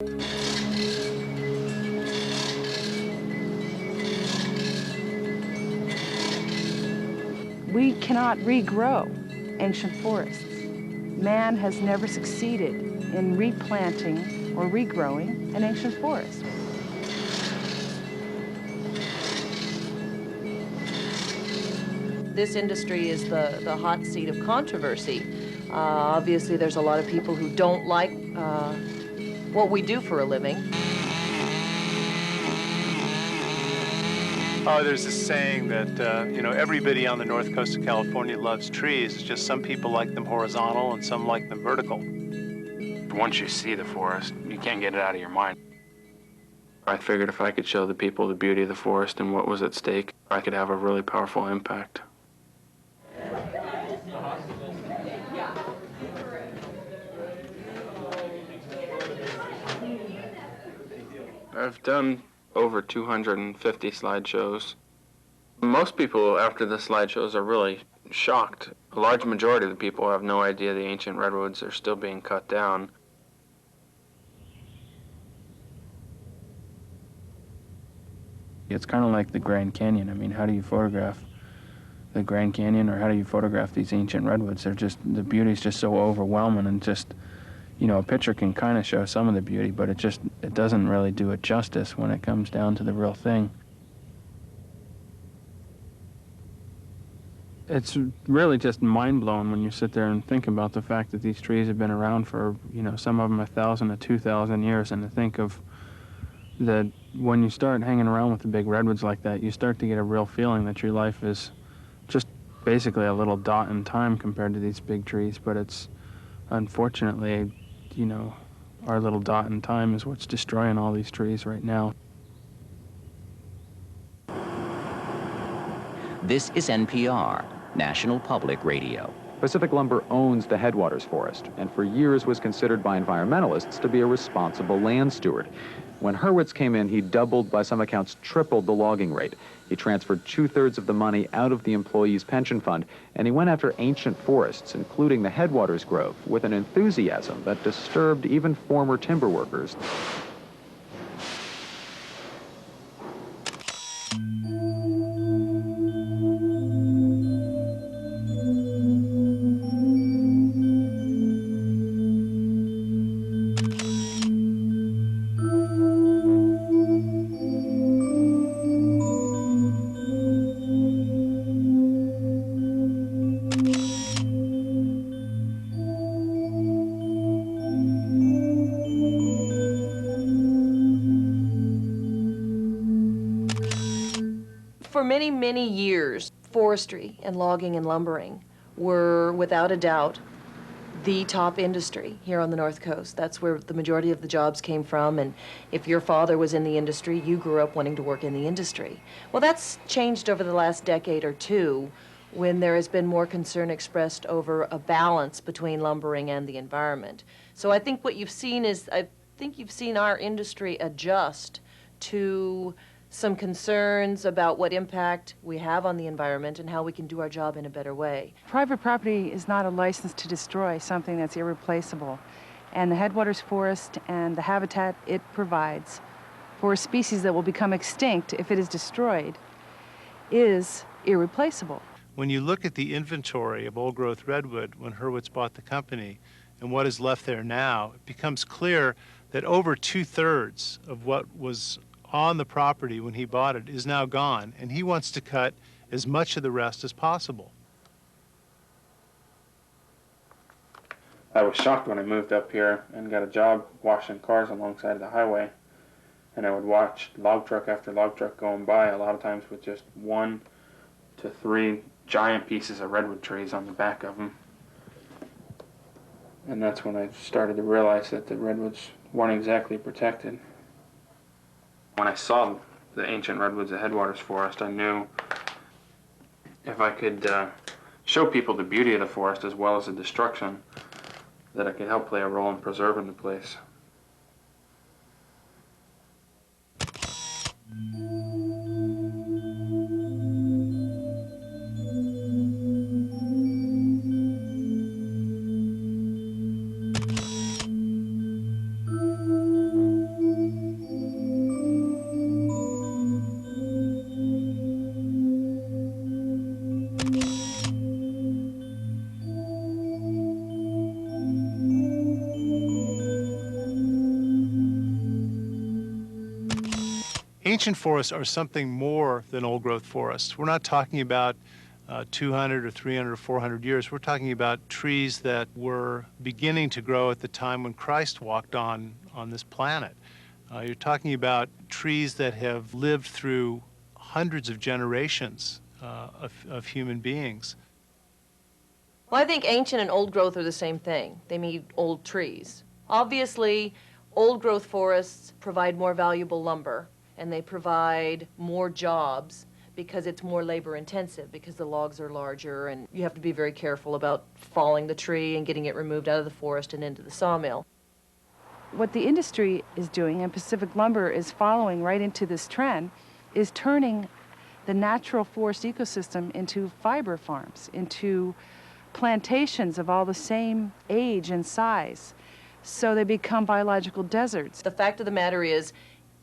We cannot regrow ancient forests. Man has never succeeded in replanting or regrowing an ancient forest. This industry is the hot seat of controversy. Obviously, there's a lot of people who don't like what we do for a living. Oh, there's this saying that, you know, everybody on the north coast of California loves trees. It's just some people like them horizontal and some like them vertical. Once you see the forest, you can't get it out of your mind. I figured if I could show the people the beauty of the forest and what was at stake, I could have a really powerful impact. I've done over 250 slideshows. Most people after the slideshows are really shocked. A large majority of the people have no idea the ancient redwoods are still being cut down. It's kind of like the Grand Canyon. I mean, how do you photograph the Grand Canyon, or how do you photograph these ancient redwoods? They're just, the beauty's just so overwhelming, and just, you know, a picture can kind of show some of the beauty, but it doesn't really do it justice when it comes down to the real thing. It's really just mind-blowing when you sit there and think about the fact that these trees have been around for, you know, some of them 1,000 to 2,000 years, and to think of that when you start hanging around with the big redwoods like that, you start to get a real feeling that your life is just basically a little dot in time compared to these big trees. But it's, unfortunately, you know, our little dot in time is what's destroying all these trees right now. This is NPR, National Public Radio. Pacific Lumber owns the Headwaters Forest, and for years was considered by environmentalists to be a responsible land steward. When Hurwitz came in, he doubled, by some accounts tripled, the logging rate. He transferred 2/3 of the money out of the employees' pension fund, and he went after ancient forests, including the Headwaters Grove, with an enthusiasm that disturbed even former timber workers. For many, many years, forestry and logging and lumbering were, without a doubt, the top industry here on the North Coast. That's where the majority of the jobs came from, and if your father was in the industry, you grew up wanting to work in the industry. Well, that's changed over the last decade or two, when there has been more concern expressed over a balance between lumbering and the environment. So I think what you've seen is, I think you've seen our industry adjust to some concerns about what impact we have on the environment and how we can do our job in a better way. Private property is not a license to destroy something that's irreplaceable. And the Headwaters Forest and the habitat it provides for a species that will become extinct if it is destroyed is irreplaceable. When you look at the inventory of old-growth redwood when Hurwitz bought the company and what is left there now, it becomes clear that over 2/3 of what was on the property when he bought it is now gone, and he wants to cut as much of the rest as possible. I was shocked when I moved up here and got a job washing cars alongside of the highway, and I would watch log truck after log truck going by, a lot of times with just 1 to 3 giant pieces of redwood trees on the back of them. And that's when I started to realize that the redwoods weren't exactly protected. When I saw the ancient redwoods at Headwaters Forest, I knew if I could show people the beauty of the forest as well as the destruction, that I could help play a role in preserving the place. Ancient forests are something more than old-growth forests. We're not talking about 200 or 300 or 400 years. We're talking about trees that were beginning to grow at the time when Christ walked on this planet. You're talking about trees that have lived through hundreds of generations of human beings. Well, I think ancient and old growth are the same thing. They mean old trees. Obviously, old growth forests provide more valuable lumber, and they provide more jobs because it's more labor intensive, because the logs are larger and you have to be very careful about falling the tree and getting it removed out of the forest and into the sawmill. What the industry is doing, and Pacific Lumber is following right into this trend, is turning the natural forest ecosystem into fiber farms, into plantations of all the same age and size. So they become biological deserts. The fact of the matter is,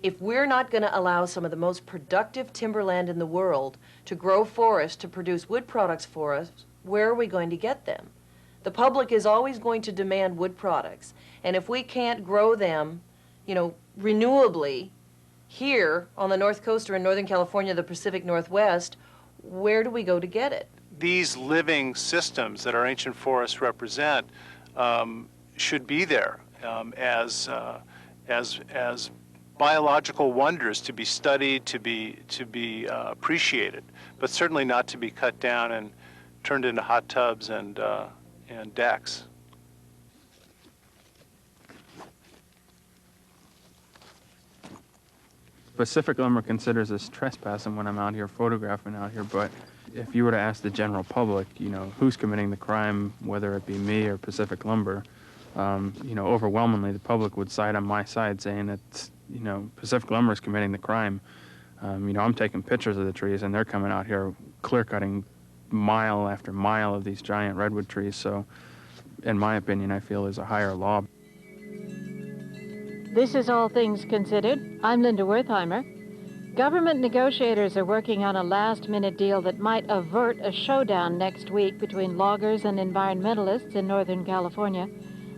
if we're not going to allow some of the most productive timberland in the world to grow forests to produce wood products for us, where are we going to get them? The public is always going to demand wood products, and if we can't grow them, renewably here on the North Coast or in Northern California, the Pacific Northwest, where do we go to get it? These living systems that our ancient forests represent should be there as biological wonders to be studied, to be appreciated, but certainly not to be cut down and turned into hot tubs and decks. Pacific Lumber considers this trespassing when I'm out here photographing out here, but if you were to ask the general public, who's committing the crime, whether it be me or Pacific Lumber, overwhelmingly the public would side on my side saying that, Pacific Lumber is committing the crime. I'm taking pictures of the trees and they're coming out here clear-cutting mile after mile of these giant redwood trees. So, in my opinion, I feel there's a higher law. This is All Things Considered. I'm Linda Wertheimer. Government negotiators are working on a last-minute deal that might avert a showdown next week between loggers and environmentalists in Northern California.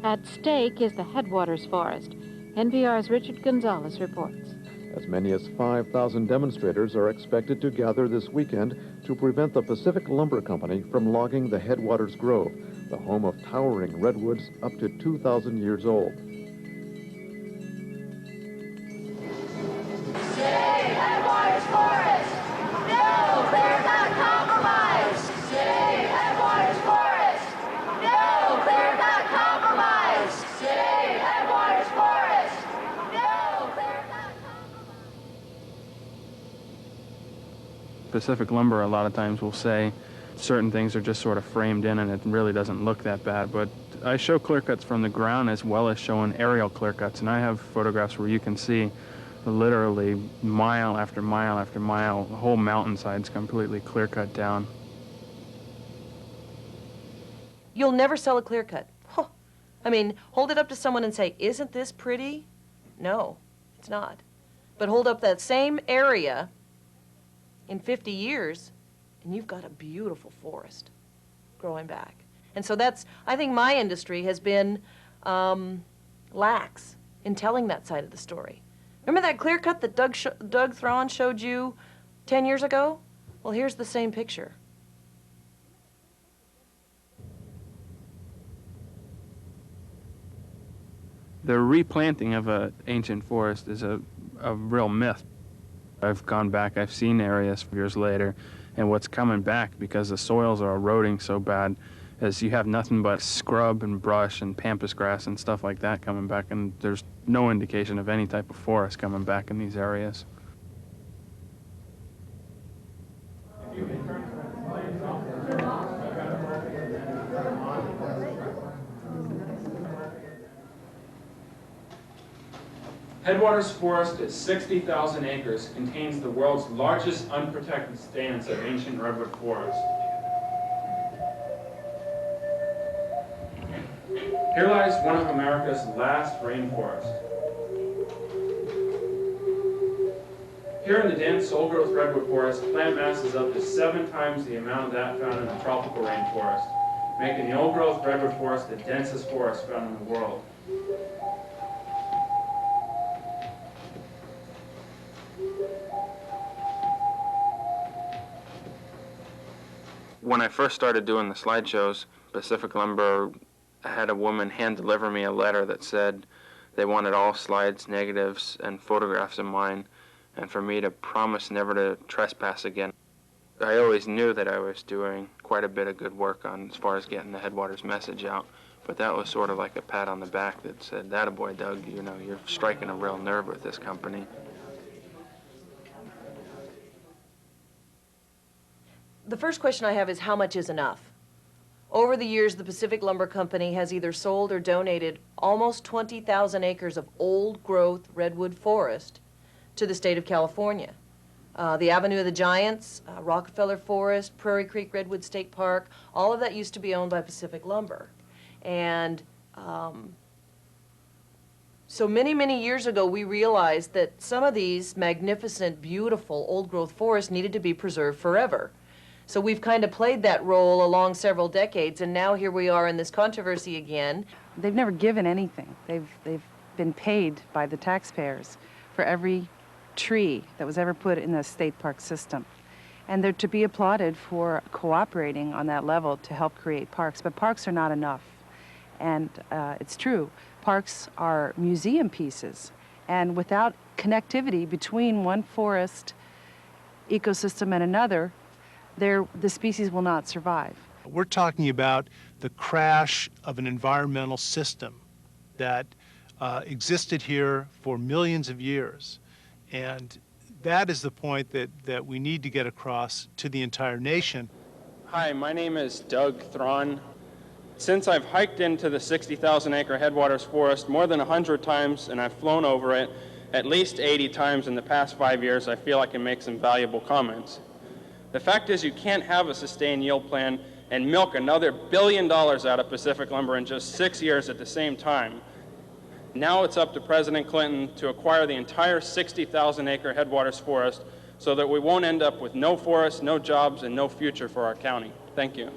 At stake is the Headwaters Forest. NPR's Richard Gonzalez reports. As many as 5,000 demonstrators are expected to gather this weekend to prevent the Pacific Lumber Company from logging the Headwaters Grove, the home of towering redwoods up to 2,000 years old. Say Headwaters Forest! No, clear cut compromise! Say Headwaters Forest! No, clear cut compromise! Say Headwaters Forest! No, clear cut compromise! Pacific Lumber a lot of times will say certain things are just sort of framed in and it really doesn't look that bad, but I show clear cuts from the ground as well as showing aerial clear cuts, and I have photographs where you can see literally mile after mile after mile, the whole mountainside's completely clear cut down. You'll never sell a clear cut. Huh. I mean, hold it up to someone and say, isn't this pretty? No, it's not. But hold up that same area in 50 years, and you've got a beautiful forest growing back. And so I think my industry has been lax in telling that side of the story. Remember that clear cut that Doug Thron showed you 10 years ago? Well, here's the same picture. The replanting of an ancient forest is a real myth. I've gone back, I've seen areas years later, and what's coming back because the soils are eroding so bad is you have nothing but scrub and brush and pampas grass and stuff like that coming back, and there's no indication of any type of forest coming back in these areas. Headwaters Forest is 60,000 acres, contains the world's largest unprotected stands of ancient redwood forest. Here lies one of America's last rainforests. Here in the dense old-growth redwood forest, plant mass is up to 7 times the amount of that found in the tropical rainforest, making the old-growth redwood forest the densest forest found in the world. when I first started doing the slideshows, Pacific Lumber had a woman hand deliver me a letter that said they wanted all slides, negatives, and photographs of mine, and for me to promise never to trespass again. I always knew that I was doing quite a bit of good work on as far as getting the Headwaters message out, but that was sort of like a pat on the back that said, "Attaboy, Doug, you know, you're striking a real nerve with this company." The first question I have is, how much is enough? Over the years, the Pacific Lumber Company has either sold or donated almost 20,000 acres of old-growth redwood forest to the state of California. The Avenue of the Giants, Rockefeller Forest, Prairie Creek Redwood State Park, all of that used to be owned by Pacific Lumber. And so many, many years ago, we realized that some of these magnificent, beautiful old-growth forests needed to be preserved forever. So we've kind of played that role along several decades, and now here we are in this controversy again. They've never given anything. They've been paid by the taxpayers for every tree that was ever put in the state park system. And they're to be applauded for cooperating on that level to help create parks. But parks are not enough. And it's true, parks are museum pieces. And without connectivity between one forest ecosystem and another, the species will not survive. We're talking about the crash of an environmental system that existed here for millions of years. And that is the point that we need to get across to the entire nation. Hi, my name is Doug Thron. Since I've hiked into the 60,000-acre Headwaters Forest more than 100 times, and I've flown over it at least 80 times in the past 5 years, I feel I can make some valuable comments. The fact is, you can't have a sustained yield plan and milk another $1 billion out of Pacific Lumber in just 6 years at the same time. Now it's up to President Clinton to acquire the entire 60,000-acre Headwaters Forest so that we won't end up with no forest, no jobs, and no future for our county. Thank you.